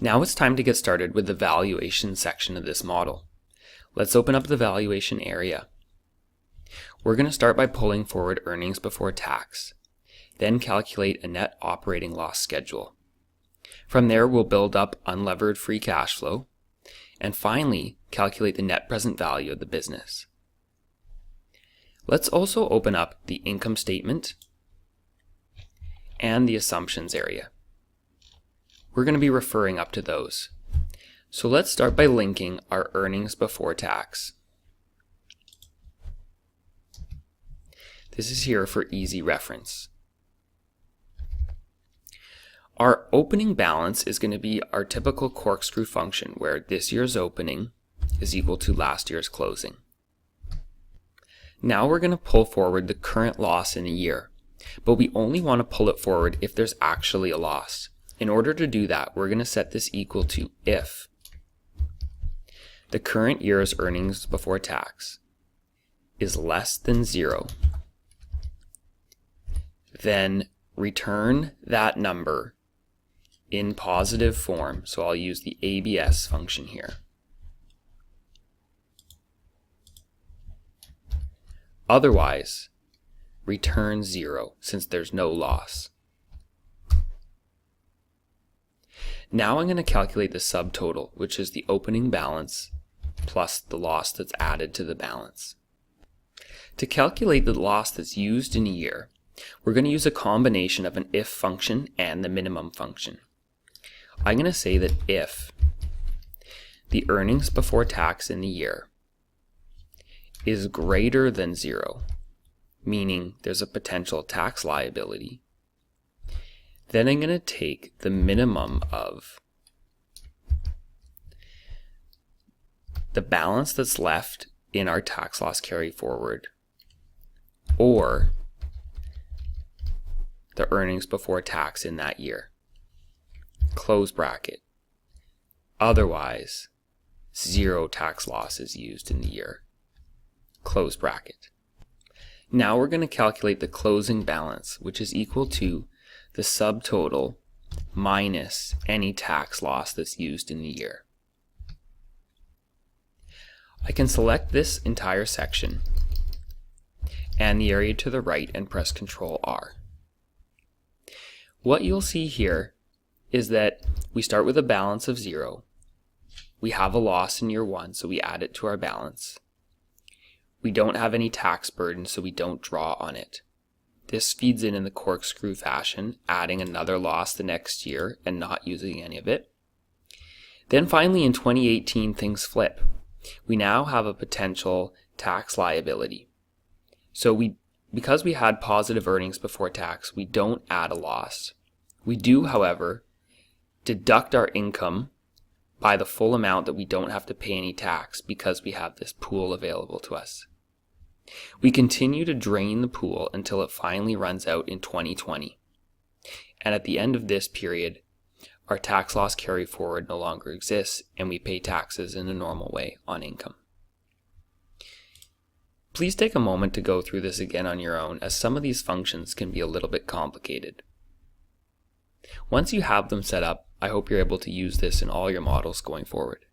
Now it's time to get started with the valuation section of this model. Let's open up the valuation area. We're going to start by pulling forward earnings before tax, then calculate a net operating loss schedule. From there, we'll build up unlevered free cash flow, and finally, calculate the net present value of the business. Let's also open up the income statement and the assumptions area. We're going to be referring up to those. So let's start by linking our earnings before tax. This is here for easy reference. Our opening balance is going to be our typical corkscrew function where this year's opening is equal to last year's closing. Now we're going to pull forward the current loss in a year, but we only want to pull it forward if there's actually a loss. In order to do that, we're going to set this equal to if the current year's earnings before tax is less than 0, then return that number in positive form. So I'll use the ABS function here. Otherwise, return 0 since there's no loss. Now I'm going to calculate the subtotal, which is the opening balance plus the loss that's added to the balance. To calculate the loss that's used in a year, we're going to use a combination of an if function and the minimum function. I'm going to say that if the earnings before tax in the year is greater than 0, meaning there's a potential tax liability, then I'm going to take the minimum of the balance that's left in our tax loss carry forward or the earnings before tax in that year. Close bracket. Otherwise, 0 tax loss is used in the year. Close bracket. Now we're going to calculate the closing balance, which is equal to the subtotal minus any tax loss that's used in the year. I can select this entire section and the area to the right and press Ctrl R. What you'll see here is that we start with a balance of 0. We have a loss in year 1, so we add it to our balance. We don't have any tax burden, so we don't draw on it. This feeds in the corkscrew fashion, adding another loss the next year and not using any of it. Then finally in 2018 things flip. We now have a potential tax liability. So because we had positive earnings before tax, we don't add a loss. We do, however, deduct our income by the full amount that we don't have to pay any tax because we have this pool available to us. We continue to drain the pool until it finally runs out in 2020. And at the end of this period, our tax loss carry forward no longer exists and we pay taxes in a normal way on income. Please take a moment to go through this again on your own, as some of these functions can be a little bit complicated. Once you have them set up, I hope you're able to use this in all your models going forward.